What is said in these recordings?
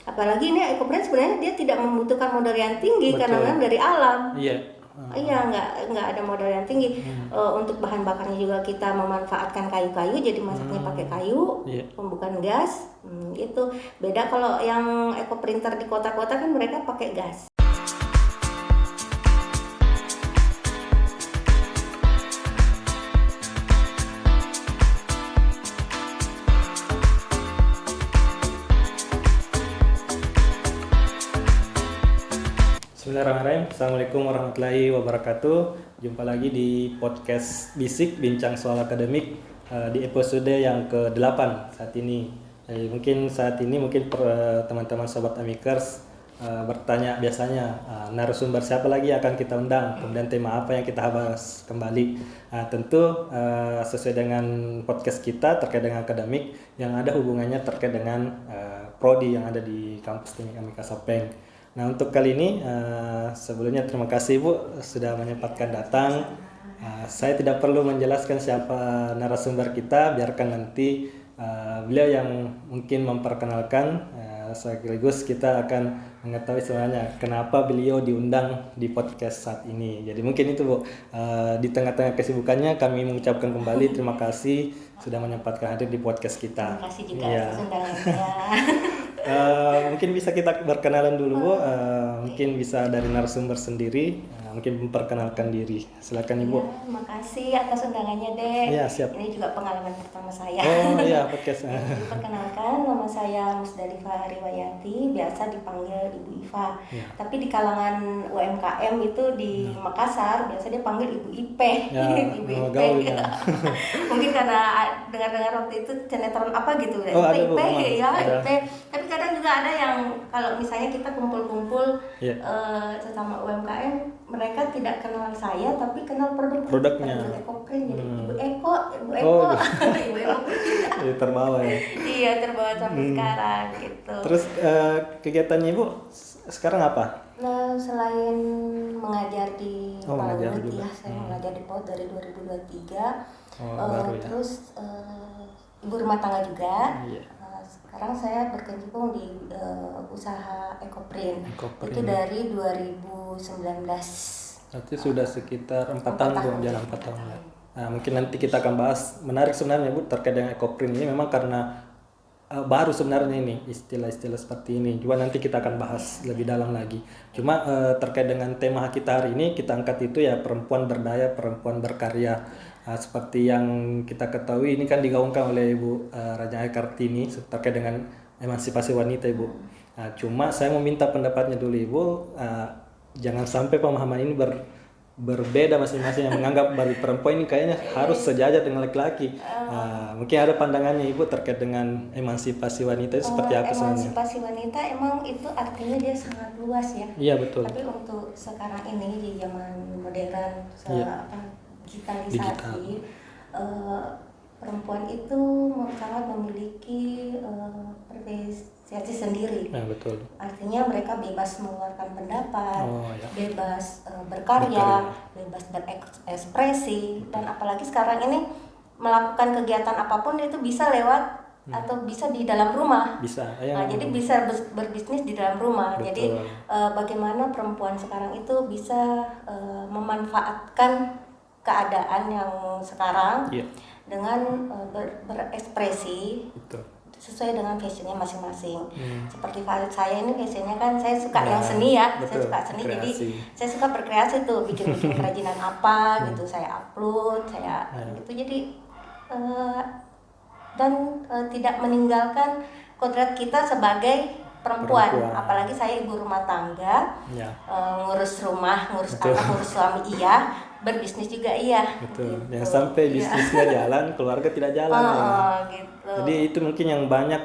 Apalagi ini eco-brand sebenarnya dia tidak membutuhkan modal yang tinggi Betul. karena memang dari alam. Iya. Iya, nggak ada modal yang tinggi. Untuk bahan bakarnya juga kita memanfaatkan kayu-kayu, jadi masaknya pakai kayu, Iya. bukan gas. Itu beda kalau yang eco printer di kota-kota kan mereka pakai gas. Bismillahirrahmanirrahim. Assalamualaikum warahmatullahi wabarakatuh. Jumpa lagi di podcast Bisik Bincang Soal Akademik di episode yang ke-8 saat ini. Mungkin teman-teman sobat Amikers bertanya biasanya narasumber siapa lagi yang akan kita undang, kemudian tema apa yang kita bahas kembali. Tentu sesuai dengan podcast kita terkait dengan akademik yang ada hubungannya terkait dengan prodi yang ada di kampus Teknik Amika Sapeng. Nah, untuk kali ini sebelumnya terima kasih Bu sudah menyempatkan datang. Saya tidak perlu menjelaskan siapa narasumber kita, biarkan nanti beliau yang mungkin memperkenalkan. Sekaligus kita akan mengetahui sebenarnya kenapa beliau diundang di podcast saat ini. Jadi mungkin itu Bu, di tengah-tengah kesibukannya kami mengucapkan kembali terima kasih sudah menyempatkan hadir di podcast kita. Terima kasih juga atas undangannya. Mungkin bisa kita berkenalan dulu Bu, mungkin bisa dari narasumber sendiri, mungkin memperkenalkan diri. Silakan Ibu. Ya, terima kasih atas undangannya Dek. Ya, siap. Ini juga pengalaman pertama saya. Oh iya, podcast. Perkenalkan, nama saya Musdalifah Riwayati, biasa dipanggil Ibu Iva. Ya. Tapi di kalangan UMKM itu di Makassar biasa dia panggil Ibu Ipe. Ya, Ibu nama Ipe. gaulnya. Mungkin karena dengar-dengar waktu itu sinetron apa gitu ya. Oh, ada, Bu, Ipe ya, ada. Ipe. Tapi kadang juga ada yang kalau misalnya kita kumpul-kumpul Ya. sesama UMKM, mereka tidak kenal saya tapi kenal Produknya. Produk Ecoprint, jadi Ibu Eko, Ibu Oh, Eko, Ibu Eko. Jadi terbawa ya. Iya, terbawa sampai sekarang gitu. Terus kegiatannya Ibu sekarang apa? Nah, selain mengajar di mengajar PAUD juga. ya, saya mengajar di PAUD dari 2023. Baru ya. Terus ibu rumah tangga juga. Iya. Sekarang saya berkecimpung di usaha Ecoprint. Ecoprint. Itu dari 2019. Berarti sudah sekitar 4 tahun Bu, jalan 4 tahun ya. Nah, mungkin nanti kita akan bahas, menarik sebenarnya Bu terkait dengan Ecoprint ini memang karena baru sebenarnya ini istilah-istilah seperti ini. Cuma nanti kita akan bahas lebih dalam lagi. Cuma terkait dengan tema kita hari ini kita angkat itu ya perempuan berdaya, perempuan berkarya. Seperti yang kita ketahui ini kan digaungkan oleh Ibu Raja Kartini terkait dengan emansipasi wanita Ibu. Cuma saya mau minta pendapatnya dulu Ibu. Jangan sampai pemahaman ini berbeda masing-masing yang menganggap bagi perempuan ini kayaknya harus sejajar dengan laki-laki. Mungkin ada pandangannya Ibu terkait dengan emansipasi wanita itu seperti apa sebenarnya? Emansipasi wanita emang itu artinya dia sangat luas ya. Iya betul. Tapi untuk sekarang ini di zaman modern, digitalisasi, Digital. perempuan itu sangat memiliki apresiasi sendiri. Nah, betul. Artinya mereka bebas mengeluarkan pendapat, Ya. bebas berkarya, bebas berekspresi, dan apalagi sekarang ini melakukan kegiatan apapun itu bisa lewat atau bisa di dalam rumah. Bisa. Jadi bisa berbisnis di dalam rumah. Betul. Jadi bagaimana perempuan sekarang itu bisa memanfaatkan keadaan yang sekarang dengan berekspresi. Betul. Sesuai dengan fashionnya masing-masing. Seperti saya ini fashionnya kan saya suka yang seni ya. Betul. Saya suka seni, Kreasi. jadi saya suka berkreasi tuh, bikin kerajinan apa gitu, saya upload, gitu. Jadi dan tidak meninggalkan kodrat kita sebagai perempuan. Apalagi saya ibu rumah tangga, ngurus rumah, ngurus anak, ngurus suami iya, berbisnis juga iya. Betul. Gitu. Yang sampai bisnisnya jalan, keluarga tidak jalan. Gitu. Jadi itu mungkin yang banyak,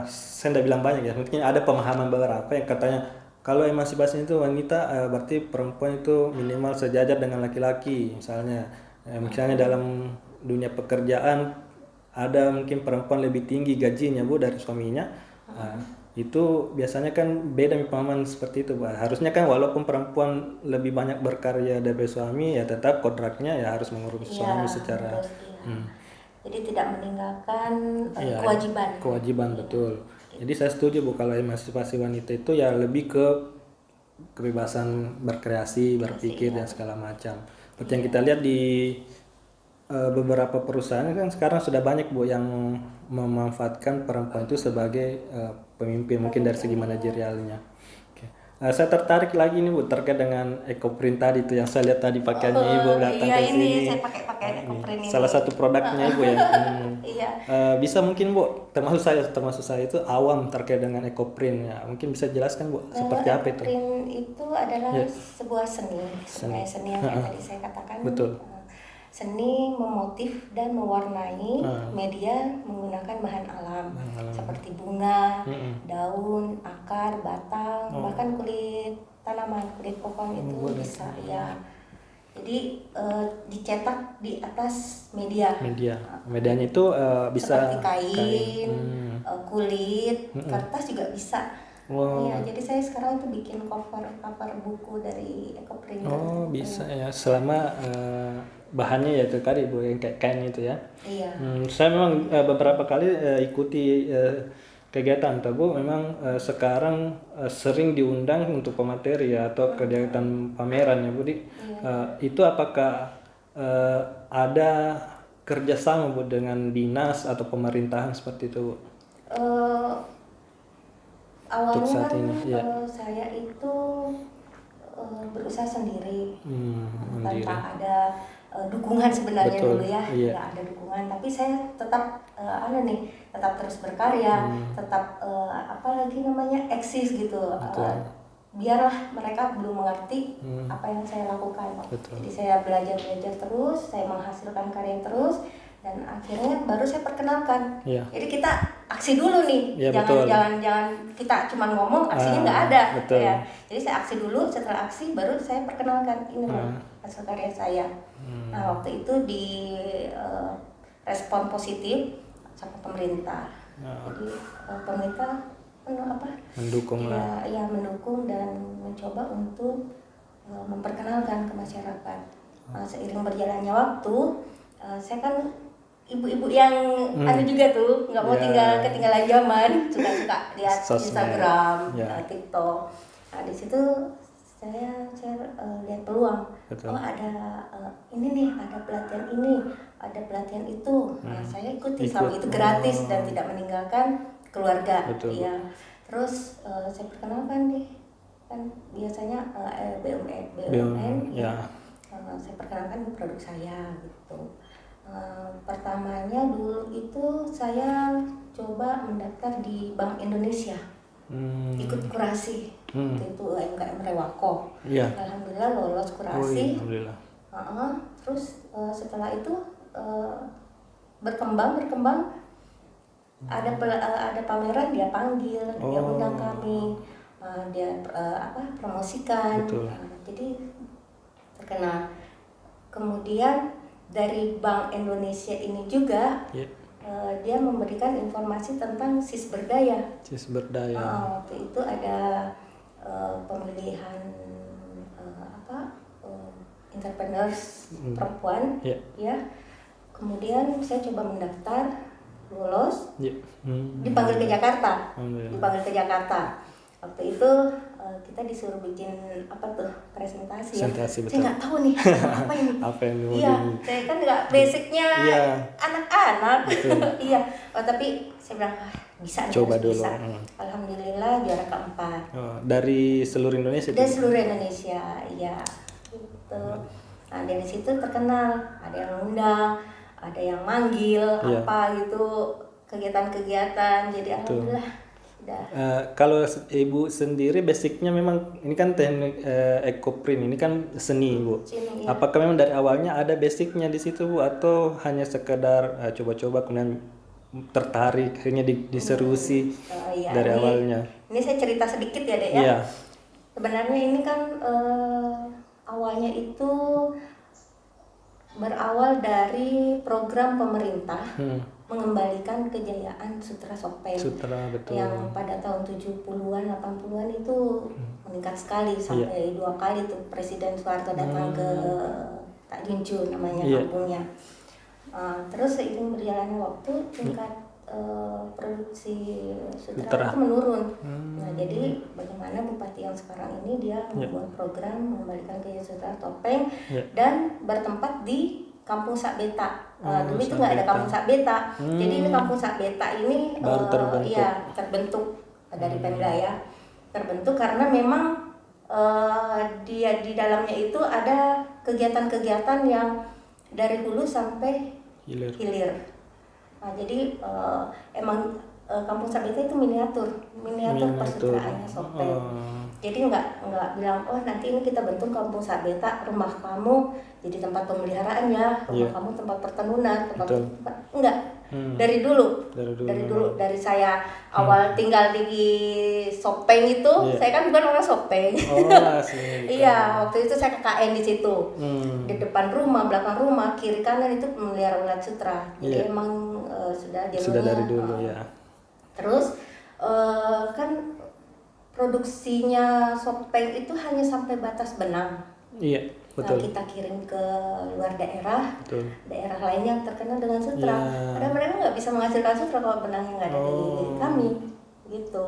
saya tidak bilang banyak ya, mungkin ada pemahaman beberapa yang katanya kalau emansipasi itu wanita berarti perempuan itu minimal sejajar dengan laki-laki. Misalnya dalam dunia pekerjaan ada mungkin perempuan lebih tinggi gajinya Bu dari suaminya. Itu biasanya kan beda pemahaman seperti itu Bu. Harusnya kan walaupun perempuan lebih banyak berkarya dari suami ya tetap kodratnya ya harus mengurus suami secara Jadi tidak meninggalkan Iya, kewajiban. Kewajiban betul. Jadi saya setuju Bu, kalau emansipasi wanita itu ya lebih ke kebebasan berkreasi, berpikir dan segala macam. Seperti yang kita lihat di beberapa perusahaan kan sekarang sudah banyak Bu yang memanfaatkan perempuan itu sebagai pemimpin, mungkin dari segi manajerialnya. Oke. Saya tertarik lagi nih Bu terkait dengan ekoprint tadi itu yang saya lihat tadi pakaiannya Ibu datang iya, ke ini sini. saya pakai pakaian ekoprint ini. Salah satu produknya Ibu ya. Iya. Bisa mungkin Bu, termasuk saya itu awam terkait dengan ekoprint ya. Mungkin bisa jelaskan Bu seperti apa itu? Ekoprint itu adalah sebuah seni yang tadi saya katakan. Betul. Seni memotif dan mewarnai media menggunakan bahan alam seperti bunga, daun, akar, batang, bahkan kulit tanaman, kulit pohon itu bisa ya. Jadi dicetak di atas media. Medianya itu bisa seperti kain, kulit, kertas juga bisa. Iya, jadi saya sekarang itu bikin cover buku dari ekoprint. Oh, bisa ya. Selama bahannya ya itu tadi Bu yang kayak kain itu ya. Iya. Saya memang beberapa kali ikuti kegiatan Bu. Memang sekarang sering diundang untuk pemateri ya atau kegiatan pameran ya Bu. Itu apakah ada kerjasama Bu dengan dinas atau pemerintahan seperti itu Bu? Awalnya kan saya itu berusaha sendiri tanpa ada dukungan sebenarnya. Betul. Dulu ya, nggak ada dukungan, tapi saya tetap tetap terus berkarya, tetap eksis gitu. Biarlah mereka belum mengerti apa yang saya lakukan. Betul. Jadi saya belajar terus, saya menghasilkan karya terus, dan akhirnya baru saya perkenalkan. Jadi kita aksi dulu nih, jangan kita cuma ngomong, aksinya nggak ada. Ya. Jadi saya aksi dulu, setelah aksi baru saya perkenalkan ini hasil karya saya. Nah, waktu itu di respon positif sama pemerintah. Jadi pemerintah mendukung lah. Ya, mendukung dan mencoba untuk memperkenalkan ke masyarakat. Seiring berjalannya waktu, saya kan ibu-ibu yang ada juga tuh, nggak mau ketinggalan zaman, suka lihat Instagram, TikTok. Nah, di situ saya lihat peluang. Oh, ada ini nih, ada pelatihan ini, ada pelatihan itu. Nah, saya ikuti selama itu gratis dan tidak meninggalkan keluarga. Iya. Terus saya perkenalkan deh, kan biasanya BUMN ya. Saya perkenalkan produk saya gitu. Pertamanya dulu itu saya coba mendaftar di Bank Indonesia, ikut kurasi. Itu UMKM Rewako. Alhamdulillah lolos kurasi. Alhamdulillah. Terus setelah itu berkembang. Ada pameran, dia panggil, dia undang kami, dia promosikan. Jadi terkenal. Kemudian dari Bank Indonesia ini juga dia memberikan informasi tentang Sisberdaya. Waktu itu ada pemilihan entrepreneurs perempuan, ya. Kemudian saya coba mendaftar, lulus, dipanggil ke Jakarta. Waktu itu kita disuruh bikin presentasi ya. Saya nggak tahu nih apa ini. Iya, saya kan nggak basicnya anak-anak. Iya, tapi saya bilang bisa. Coba dulu. Alhamdulillah juara keempat. Dari seluruh Indonesia? Dari seluruh Indonesia, iya. Gitu. Nah, dari situ terkenal. Ada yang undang, ada yang manggil, gitu, kegiatan-kegiatan. Jadi alhamdulillah. Kalau Ibu sendiri basicnya memang ini kan teknik ekoprint ini kan seni Bu. Apakah memang dari awalnya ada basicnya di situ Bu atau hanya sekedar coba-coba kemudian tertarik akhirnya diserusi dari awalnya? Ini saya cerita sedikit ya Dek ya. Iya. Sebenarnya ini kan awalnya itu berawal dari program pemerintah mengembalikan kejayaan Sutra Sopeng yang pada tahun 70-an 80-an itu meningkat sekali sampai 2 kali tuh Presiden Soeharto datang ke Tak Junju namanya kampungnya. Terus seiring berjalannya waktu tingkat produksi sutra itu menurun. Nah, jadi bagaimana Bupati yang sekarang ini dia membuat program mengembalikan gaya sutra topeng dan bertempat di Kampung Sakbeta. Dulu itu nggak ada Kampung Sakbeta. Jadi ini Kampung Sakbeta ini baru terbentuk. Terbentuk dari Pemda ya. Terbentuk karena memang dia di dalamnya itu ada kegiatan-kegiatan yang dari hulu sampai hilir. Nah, jadi emang Kampung Sakbeta itu miniatur persutraannya Sopeng. Jadi nggak bilang nanti ini kita bentuk Kampung Sakbeta, rumah kamu jadi tempat pemeliharaan ya, rumah kamu tempat pertenunan, tempat enggak. Dari dulu dari saya awal tinggal di Sopeng itu, saya kan bukan orang Sopeng. Iya, waktu itu saya KKN di situ. Di depan rumah, belakang rumah, kiri kanan itu memelihara ulat sutra. Jadi emang sudah dari dulu ya. Terus kan produksinya Sopeng itu hanya sampai batas benang. Iya, betul. Nah, kita kirim ke luar daerah, daerah lain yang terkenal dengan sutra. Karena mereka nggak bisa menghasilkan sutra kalau benangnya nggak ada di kami, gitu.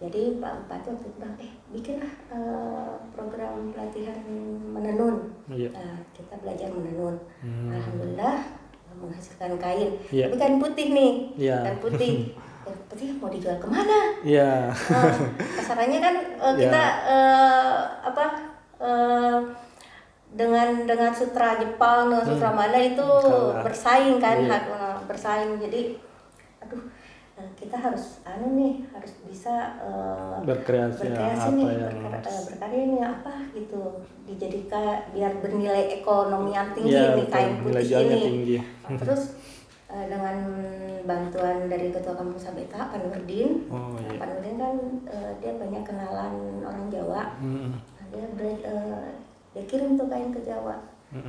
Jadi Pak Bupati waktu itu bilang, bikinlah program pelatihan menenun. Nah, kita belajar menenun. Alhamdulillah menghasilkan kain. Tapi kain putih nih, kain putih. Putih mau dijual kemana? Kasarannya kan kita dengan sutra Jepang, dengan sutra mana itu bersaing kan, bersaing. Jadi kita harus harus bisa berkreasi nih apa gitu, dijadikan biar bernilai ekonomi yang tinggi nih kain putih ini. Terus dengan bantuan dari Ketua Kampung Sakbeta, Pak Nurdin. Pak Nurdin kan dia banyak kenalan orang Jawa. Dia kirim tuh kain ke Jawa,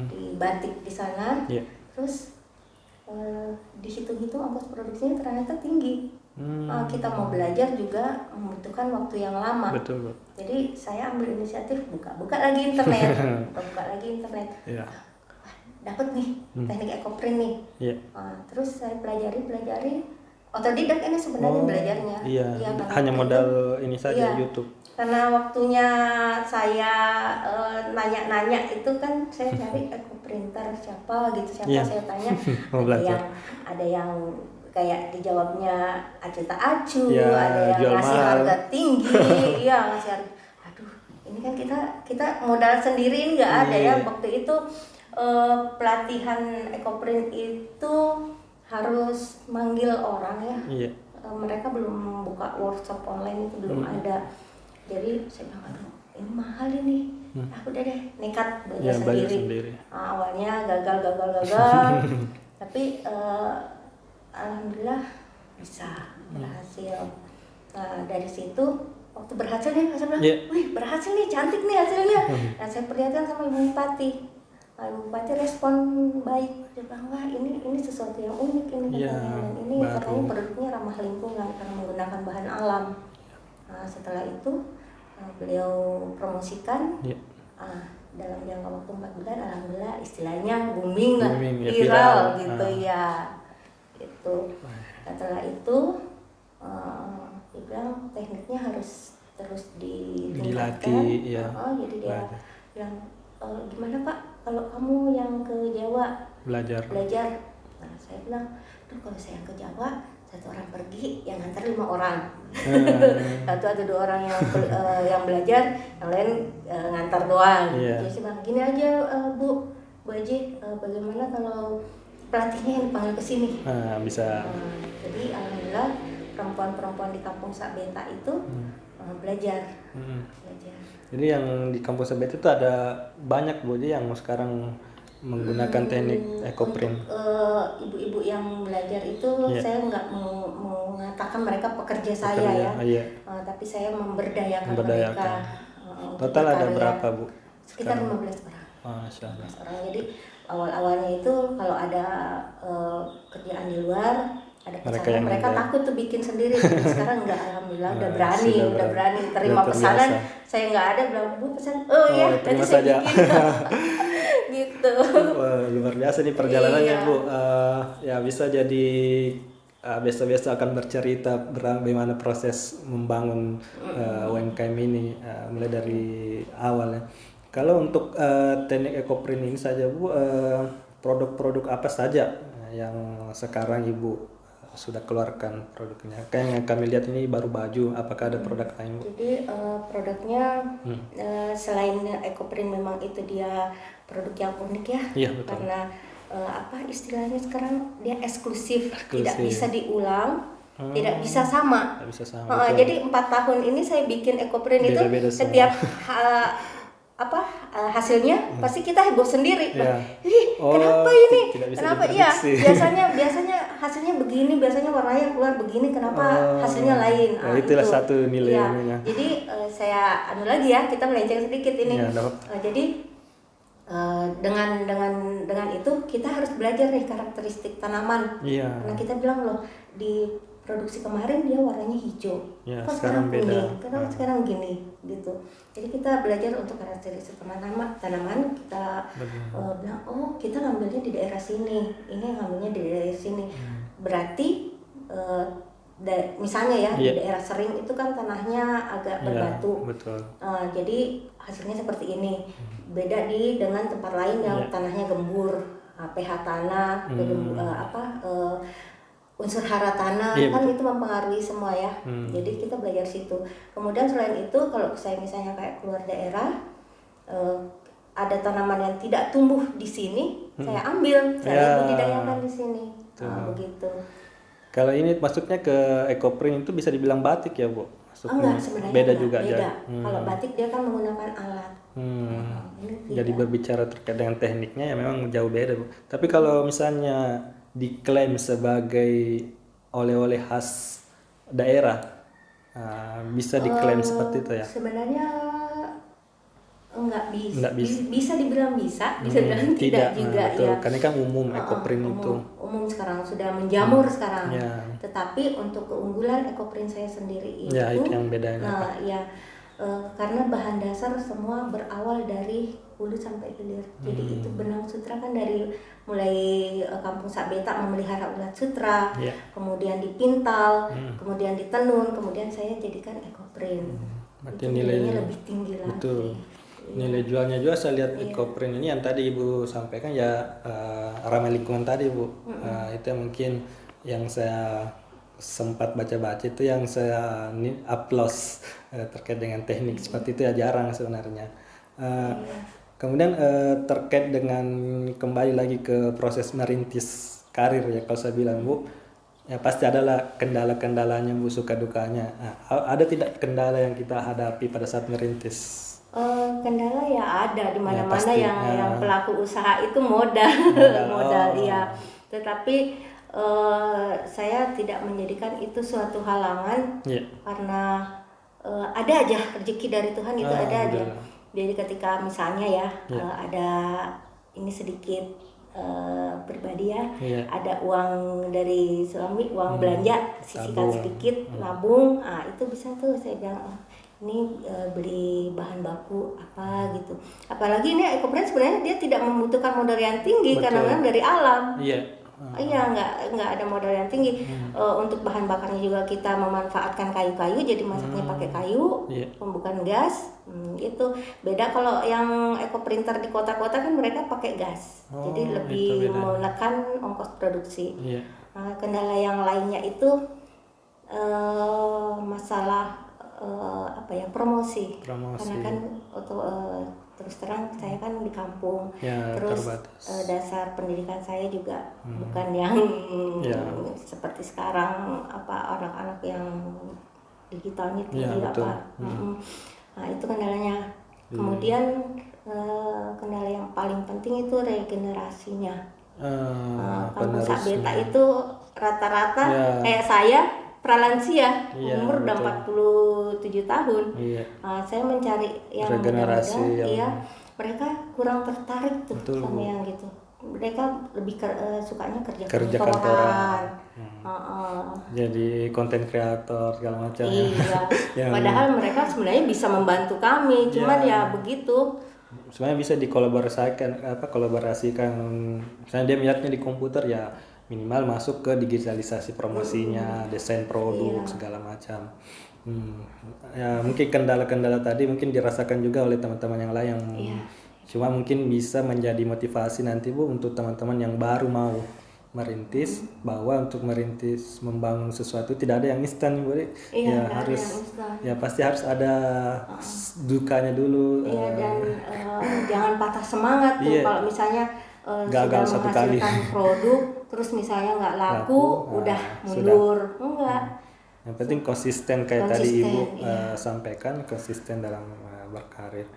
di batik di sana. Terus dihitung-hitung ongkos produksinya ternyata tinggi. Kita mau belajar juga membutuhkan waktu yang lama. Betul. Jadi saya ambil inisiatif buka lagi internet, dapat nih teknik ekoprint nih. Terus saya pelajari otodidak ini sebenarnya belajarnya. Hanya modal ini saja YouTube. Karena waktunya saya nanya-nanya itu kan saya cari ekoprinter siapa saya tanya. ada yang kayak dijawabnya acu tak acu, ada yang ngasih harga tinggi, ngasih harga. Aduh, ini kan kita modal sendiri nggak ada ya waktu itu. Pelatihan ekoprint itu harus manggil orang ya. Mereka belum buka workshop online, itu belum ada. Jadi saya bilang, aduh ini mahal ini. Udah deh nekat belajar sendiri. Awalnya gagal. Tapi alhamdulillah bisa berhasil. Nah, dari situ waktu berhasil nih saya bilang, wih berhasil nih, cantik nih hasilnya. Dan saya perlihatkan sama Ibu Bupati. Ibu Bupati respon baik, dia bilang wah ini sesuatu yang unik ini katanya, ini katanya produknya ramah lingkungan karena menggunakan bahan alam. Nah, setelah itu beliau promosikan, dalam jangka waktu 4 bulan alhamdulillah istilahnya booming lah, viral gitu ya. Gitu. Setelah itu dia bilang tekniknya harus terus ditingkatkan. Jadi dia bilang gimana Pak kalau kamu yang ke Jawa belajar. Nah, saya bilang kalau saya ke Jawa, 1 orang pergi yang ngantar 5 orang. 1 atau 2 orang yang belajar, yang lain ngantar doang. Jadi saya bilang gini aja Bu Haji, bagaimana kalau pelatihnya yang dipanggil ke sini? Bisa. Jadi alhamdulillah perempuan-perempuan di Kampung Sakbeta itu belajar. Jadi yang di Kampung Sakbeta itu ada banyak Bu yang sekarang menggunakan teknik ekoprint. Ibu-ibu yang belajar itu saya nggak mengatakan mereka pekerja saya ya. Tapi saya memberdayakan. Mereka. Total ada berapa Bu? Sekitar 15 orang. Masya Allah. Jadi awal-awalnya itu kalau ada kerjaan di luar, ada pesanan, mereka takut tuh bikin sendiri. Sekarang enggak, alhamdulillah udah berani terima pesanan. Saya nggak ada, bilang Bu pesan, nanti saya bikin. Gitu. Luar biasa nih perjalanannya Bu. Ya bisa jadi biasa-biasa akan bercerita bagaimana proses membangun UMKM ini mulai dari awal ya. Kalau untuk teknik ekoprint ini saja Bu, produk-produk apa saja yang sekarang Ibu sudah keluarkan produknya? Kayak yang kami lihat ini baru baju, apakah ada produk lain Bu? Jadi produknya selain ekoprint memang itu dia produk yang unik ya, Iya, betul. karena apa istilahnya sekarang dia eksklusif, tidak bisa diulang, tidak bisa sama. Tidak bisa sama. Jadi 4 tahun ini saya bikin ekoprint itu Beda-beda semua. setiap hasilnya pasti kita heboh sendiri. Kenapa ini? tidak bisa Kenapa? diprediksi. Biasanya hasilnya begini, biasanya warnanya keluar begini, kenapa hasilnya lain? Itulah satu nilai ya. ininya. Jadi saya lagi ya, kita melenceng sedikit ini. Jadi dengan itu kita harus belajar nih karakteristik tanaman. Karena kita bilang loh di produksi kemarin dia warnanya hijau, kok sekarang kuning, kenapa sekarang gini gitu. Jadi kita belajar untuk karakteristik tanaman kita bilang oh kita ngambilnya di daerah sini, ini ngambilnya di daerah sini. Berarti misalnya ya di daerah Sering itu kan tanahnya agak berbatu, jadi hasilnya seperti ini. Beda dengan tempat lain yang tanahnya gembur, pH tanah, unsur hara tanah kan itu mempengaruhi semua ya. Jadi kita belajar situ. Kemudian selain itu kalau saya misalnya kayak keluar daerah ada tanaman yang tidak tumbuh di sini, saya ambil, saya budidayakan di sini. Begitu. Kalau ini masuknya ke ekoprint itu bisa dibilang batik ya Bu? Enggak, sebenarnya beda enggak, juga beda. Kalau batik dia kan menggunakan alat. Jadi berbicara terkait dengan tekniknya ya memang jauh beda Bu. Tapi kalau misalnya diklaim sebagai oleh-oleh khas daerah, bisa diklaim seperti itu ya? Sebenarnya enggak bisa dibilang bisa dibilang tidak juga betul. ya. Karena kan umum ekoprint itu. Umum sekarang sudah menjamur sekarang. Tetapi untuk keunggulan ekoprint saya sendiri itu yang bedanya. Karena bahan dasar semua berawal dari hulu sampai hilir. Jadi itu benang sutra kan dari mulai Kampung Sabeta memelihara ulat sutra, kemudian dipintal, kemudian ditenun, kemudian saya jadikan ekoprint. Berarti nilainya lebih tinggi lagi. Betul. Nilai jualnya juga saya lihat ekoprint ini yang tadi Ibu sampaikan ya ramah lingkungan tadi Bu. Itu yang mungkin yang saya sempat baca-baca itu yang saya applause terkait dengan teknik seperti itu ya jarang sebenarnya. Kemudian terkait dengan kembali lagi ke proses merintis karir ya kalau saya bilang Bu, ya pasti adalah kendala-kendalanya Bu, suka dukanya. Ada tidak kendala yang kita hadapi pada saat merintis? Kendala ya ada di mana-mana yang pelaku usaha itu modal ya. Tetapi saya tidak menjadikan itu suatu halangan karena ada aja rezeki dari Tuhan itu ada aja. Jadi ketika misalnya ada ini sedikit pribadi ya, ada uang dari suami, uang belanja, sisihkan sedikit, nabung, itu bisa tuh saya bilang ini beli bahan baku apa gitu. Apalagi ini ekoprint sebenarnya dia tidak membutuhkan modal yang tinggi karena memang dari alam. Nggak ada modal yang tinggi. Untuk bahan bakarnya juga kita memanfaatkan kayu-kayu, jadi masaknya pakai kayu, bukan gas. Itu beda kalau yang ekoprinter di kota-kota kan mereka pakai gas, jadi lebih menekan ongkos produksi. Kendala yang lainnya itu masalah promosi. Karena kan terus terang saya kan di kampung, terus dasar pendidikan saya juga bukan yang seperti sekarang anak-anak yang digitalnya tinggi Nah itu kendalanya. Kemudian kendala yang paling penting itu regenerasinya. Kampung Sabeta itu rata-rata kayak saya pralansia, umur udah 47 tahun. Saya mencari yang regenerasi mereka kurang tertarik tuh sama yang gitu. Mereka lebih sukanya kerja kantoran. Jadi konten kreator segala macam. Padahal mereka sebenarnya bisa membantu kami, cuman ya begitu. Sebenarnya bisa dikolaborasikan, kolaborasikan. Misalnya dia melihatnya di komputer ya minimal masuk ke digitalisasi promosinya, desain produk segala macam. Ya mungkin kendala-kendala tadi mungkin dirasakan juga oleh teman-teman yang lain yang cuma mungkin bisa menjadi motivasi nanti Bu untuk teman-teman yang baru mau merintis, bahwa untuk merintis membangun sesuatu tidak ada yang instan Bu. Ya harus ya pasti harus ada dukanya dulu. Dan jangan patah semangat tuh kalau misalnya gagal sudah satu kali menghasilkan produk terus misalnya nggak laku udah mundur. Enggak. Yang penting konsisten kayak tadi Ibu sampaikan, konsisten dalam berkarir.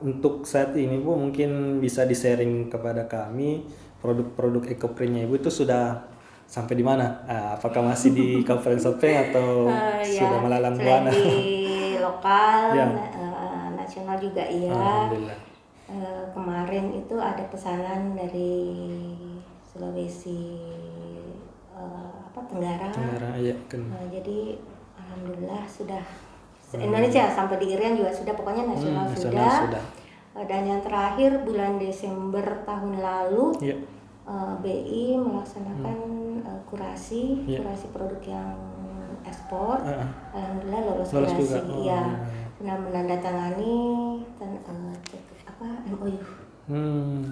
Untuk saat ini Bu mungkin bisa di-sharing kepada kami produk-produk Ecoprint-nya Ibu itu sudah sampai di mana? Apakah masih di Kabupaten Sopeng atau sudah melalang buana? Di lokal, nasional juga iya. Alhamdulillah. Kemarin itu ada pesanan dari Sulawesi Tenggara. Iya, jadi alhamdulillah sudah Indonesia sampai di Irian juga sudah, pokoknya nasional sudah. Dan yang terakhir bulan Desember tahun lalu BI melaksanakan kurasi produk yang ekspor. Alhamdulillah lolos kurasi. Iya. Sudah menandatangani MOU.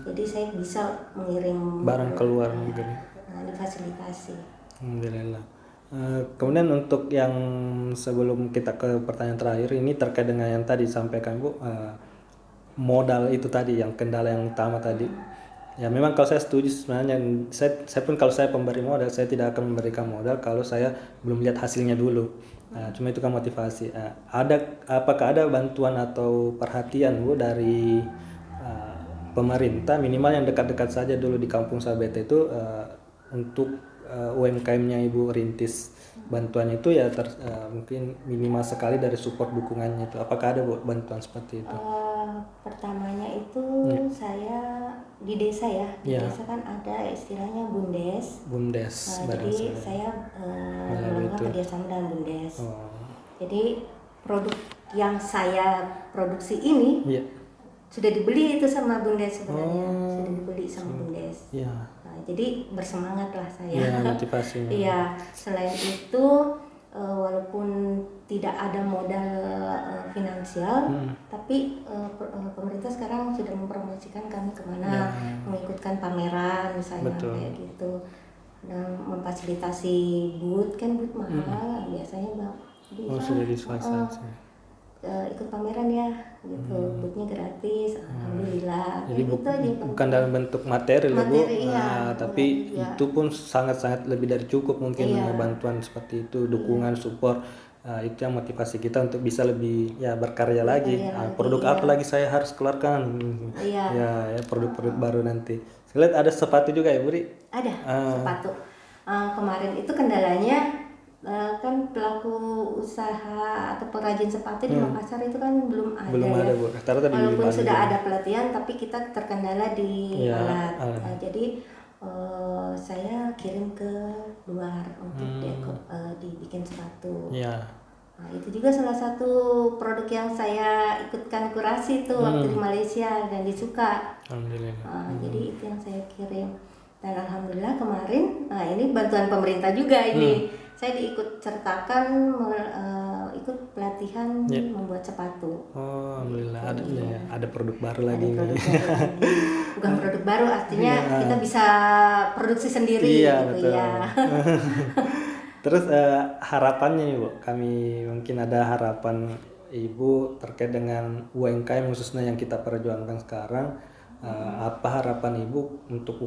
Jadi saya bisa mengirim barang keluar mungkin. Difasilitasi. Alhamdulillah. Kemudian untuk yang sebelum kita ke pertanyaan terakhir ini terkait dengan yang tadi disampaikan Bu, modal itu tadi yang kendala yang utama tadi. Ya memang kalau saya setuju sebenarnya, saya pun kalau saya pemberi modal saya tidak akan memberikan modal kalau saya belum lihat hasilnya dulu. Cuma itu kan motivasi. Apakah ada bantuan atau perhatian Bu dari pemerintah minimal yang dekat-dekat saja dulu di Kampung Sabete itu untuk UMKM-nya Ibu rintis, bantuannya itu ya mungkin minimal sekali dari support dukungannya itu. Apakah ada Bu bantuan seperti itu? Pertamanya itu saya di desa di desa kan ada istilahnya BUMDes. Jadi saya melakukan kerjasama dengan BUMDes. Jadi produk yang saya produksi ini sudah dibeli itu sama BUMDes sebenarnya, sudah dibeli sama BUMDes. Jadi bersemangatlah saya. Motivasinya. Iya. Selain itu walaupun tidak ada modal finansial, tapi pemerintah sekarang sudah mempromosikan kami kemana, mengikutkan pameran misalnya kayak gitu, dan memfasilitasi booth mahal biasanya Bang. Sudah difasilitasi. Ikut pameran ya gitu, boothnya gratis, alhamdulillah. Jadi bukan dalam bentuk materi Bu, tapi itu pun sangat-sangat lebih dari cukup mungkin bantuan seperti itu, dukungan, support. Itu yang motivasi kita untuk bisa lebih berkarya lagi. Produk apa lagi saya harus keluarkan? Produk-produk baru nanti. Saya lihat ada sepatu juga ya Bu Ri? Ada sepatu. Kemarin itu kendalanya kan pelaku usaha atau perajin sepatu di Makassar itu kan belum ada Bu. Walaupun sudah ada pelatihan tapi kita terkendala di alat. Jadi saya kirim ke luar untuk dibikin sepatu. Itu juga salah satu produk yang saya ikutkan kurasi tuh waktu di Malaysia dan disuka. Jadi itu yang saya kirim. Dan alhamdulillah kemarin, ini bantuan pemerintah juga ini. Saya diikut sertakan ikut pelatihan membuat sepatu. Alhamdulillah ada produk baru lagi. Bukan produk baru, artinya kita bisa produksi sendiri gitu ya. Terus harapannya nih Bu, kami mungkin ada harapan Ibu terkait dengan UMKM khususnya yang kita perjuangkan sekarang. Apa harapan Ibu untuk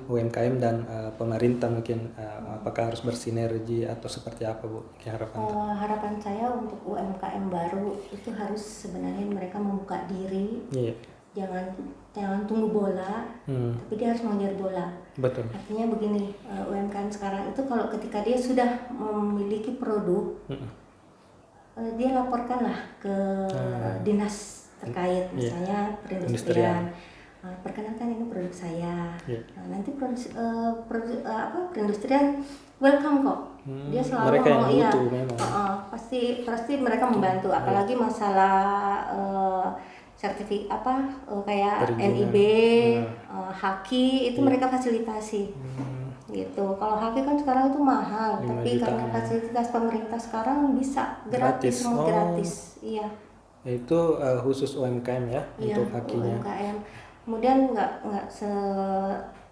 UMKM dan pemerintah mungkin, apakah harus bersinergi atau seperti apa Bu? Harapan saya untuk UMKM baru itu harus sebenarnya mereka membuka diri, jangan tunggu bola, tapi dia harus mengejar bola. Betul. Artinya begini, UMKM sekarang itu kalau ketika dia sudah memiliki produk, dia laporkanlah ke dinas terkait, misalnya perindustrian. Perkenalkan ini produk saya. Nanti perindustrian welcome kok. Dia selalu mereka yang butuh memang. Pasti mereka membantu, apalagi masalah sertifikat kayak NIB, Haki itu mereka fasilitasi. gitu. Kalau HP kan sekarang itu mahal, 5 tapi juta. karena fasilitas pemerintah sekarang bisa gratis, semua gratis. Iya. Itu khusus UMKM ya, Iya, untuk hakinya. UMKM. Kemudian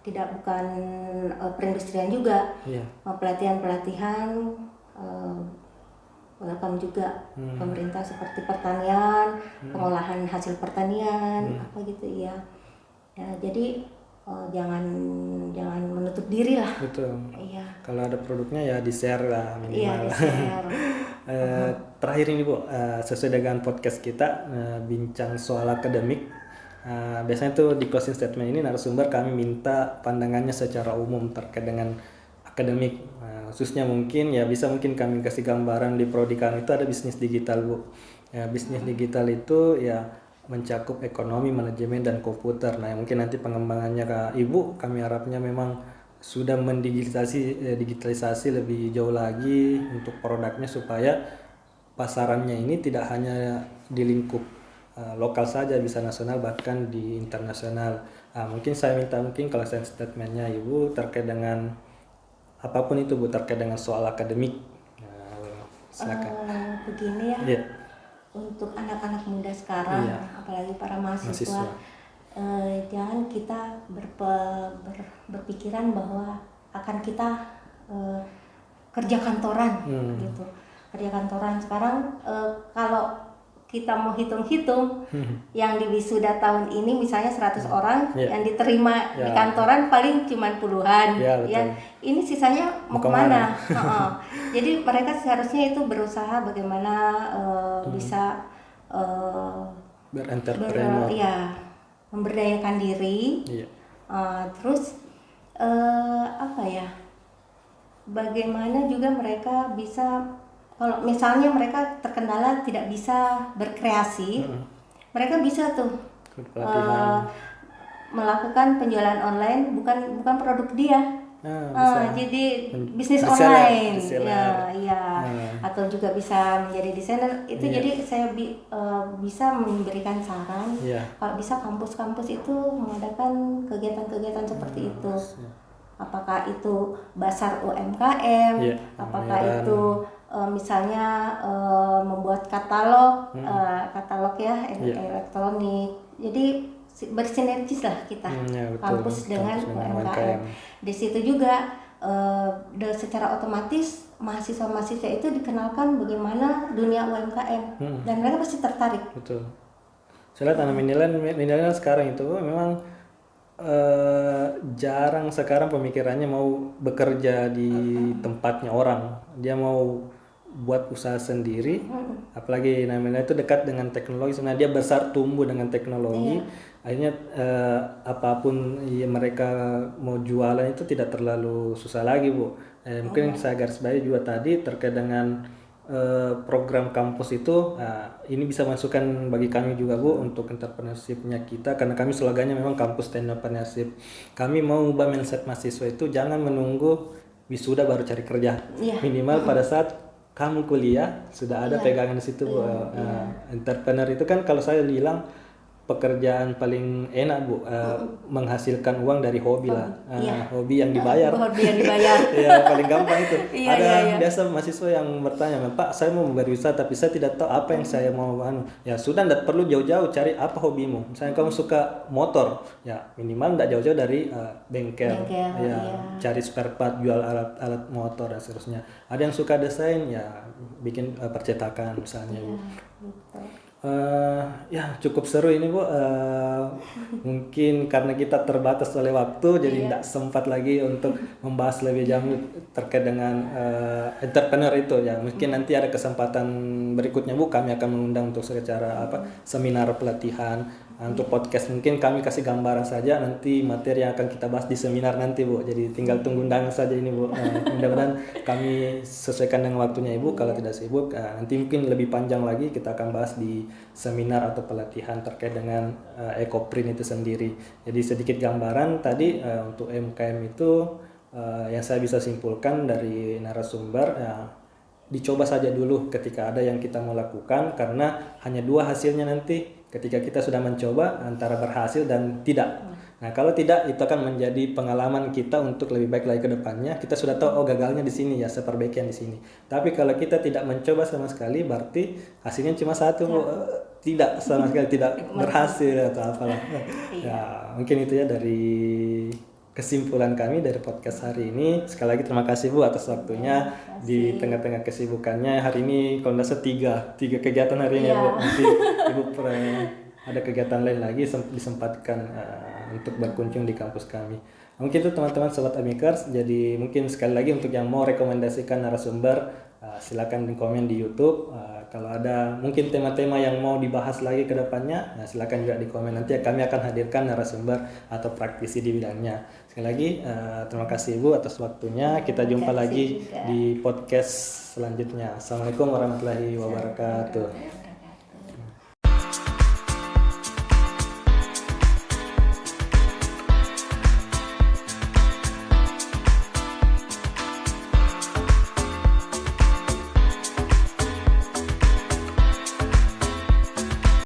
tidak bukan perindustrian juga. Iya. Pelatihan welcome juga pemerintah seperti pertanian, pengolahan hasil pertanian, apa gitu ya. Ya, jadi jangan menutup diri lah. Betul. Iya. Kalau ada produknya ya di-share lah minimal. Iya, di-share. Terakhir ini Bu, sesuai dengan podcast kita bincang soal akademik. Biasanya tuh di closing statement ini narasumber kami minta pandangannya secara umum terkait dengan akademik. Khususnya mungkin kami kasih gambaran di prodi kami itu ada bisnis digital Bu. Ya, bisnis digital itu ya mencakup ekonomi, manajemen, dan komputer. Nah, mungkin nanti pengembangannya ke Ibu kami harapnya memang sudah digitalisasi lebih jauh lagi untuk produknya supaya pasarannya ini tidak hanya di lingkup lokal saja, bisa nasional bahkan di internasional. Mungkin saya minta kalau statementnya Ibu terkait dengan apapun itu Bu, terkait dengan soal akademik. Silakan. Begini ya. Yeah. Untuk anak-anak muda sekarang, apalagi para mahasiswa. Jangan kita berpikiran bahwa akan kita kerja kantoran gitu. Kerja kantoran sekarang kalau kita mau hitung-hitung yang di wisuda tahun ini misalnya 100 orang yang diterima di kantoran paling cuma puluhan ya. Ini sisanya mau kemana? Jadi mereka seharusnya itu berusaha bagaimana bisa berentrepreneur, memberdayakan diri. Terus bagaimana juga mereka bisa, kalau misalnya mereka terkendala tidak bisa berkreasi, mereka bisa tuh melakukan penjualan online, bukan produk dia, jadi bisnis online, atau juga bisa menjadi desainer. Itu jadi saya bisa memberikan saran, kalau bisa kampus-kampus itu mengadakan kegiatan-kegiatan seperti itu. Apakah itu basar UMKM, apakah itu misalnya membuat katalog elektronik. Jadi bersinergis lah kita, kampus dengan UMKM. Di situ juga secara otomatis mahasiswa-mahasiswa itu dikenalkan bagaimana dunia UMKM dan mereka pasti tertarik. Betul. Saya lihat anak milenial sekarang itu memang jarang sekarang pemikirannya mau bekerja di tempatnya orang. Dia mau buat usaha sendiri, apalagi namanya itu dekat dengan teknologi. Sebenarnya dia besar tumbuh dengan teknologi. Akhirnya apapun mereka mau jualan itu tidak terlalu susah lagi Bu. Mungkin saya garis bawahi juga tadi terkait dengan program kampus itu, ini bisa masukan bagi kami juga Bu untuk entrepreneurship-nya kita, karena kami slogannya memang kampus entrepreneurship. Kami mau ubah mindset mahasiswa itu jangan menunggu wisuda baru cari kerja. Minimal pada saat kamu kuliah sudah ada pegangan di situ. Entrepreneur itu kan kalau saya bilang pekerjaan paling enak Bu, menghasilkan uang dari hobi lah, hobi yang dibayar. Hobi yang dibayar. Ya paling gampang itu. Biasa mahasiswa yang bertanya, Pak saya mau berwisata tapi saya tidak tahu apa yang saya mau ya sudah, tidak perlu jauh-jauh cari apa hobimu. Misalnya kamu suka motor, ya minimal tidak jauh-jauh dari bengkel. Cari spare part, jual alat motor dan seterusnya. Ada yang suka desain, ya bikin percetakan misalnya Bu. Cukup seru ini Bu. Mungkin karena kita terbatas oleh waktu, jadi tidak sempat lagi untuk membahas lebih jauh terkait dengan entrepreneur itu ya. Mungkin nanti ada kesempatan berikutnya Bu, kami akan mengundang untuk secara seminar pelatihan. Untuk podcast mungkin kami kasih gambaran saja nanti materi yang akan kita bahas di seminar nanti Bu. Jadi tinggal tunggu undangan saja ini Bu. Mudah-mudahan kami sesuaikan dengan waktunya Ibu. Kalau tidak sibuk, nanti mungkin lebih panjang lagi kita akan bahas di seminar atau pelatihan terkait dengan Ecoprint itu sendiri. Jadi sedikit gambaran tadi untuk UMKM itu yang saya bisa simpulkan dari narasumber, dicoba saja dulu ketika ada yang kita mau lakukan, karena hanya dua hasilnya nanti ketika kita sudah mencoba, antara berhasil dan tidak. Nah, kalau tidak, itu akan menjadi pengalaman kita untuk lebih baik lagi ke depannya. Kita sudah tahu, oh gagalnya di sini ya, saya perbaiki yang di sini. Tapi kalau kita tidak mencoba sama sekali, berarti hasilnya cuma satu, tidak sama sekali, tidak berhasil atau apalah. Ya, mungkin itu ya dari kesimpulan kami dari podcast hari ini. Sekali lagi terima kasih Bu atas waktunya di tengah-tengah kesibukannya. Hari ini kalau nggak salah tiga kegiatan hari ini ya Bu. Nanti Ibu ada kegiatan lain lagi disempatkan untuk berkunjung di kampus kami. Mungkin itu teman-teman sobat Amikers. Jadi mungkin sekali lagi untuk yang mau rekomendasikan narasumber, silakan di komen di YouTube. Kalau ada mungkin tema-tema yang mau dibahas lagi ke depannya, silakan juga di komen. Nanti kami akan hadirkan narasumber atau praktisi di bidangnya. Sekali lagi terima kasih Ibu atas waktunya. Kita jumpa lagi di podcast selanjutnya. Assalamualaikum warahmatullahi wabarakatuh.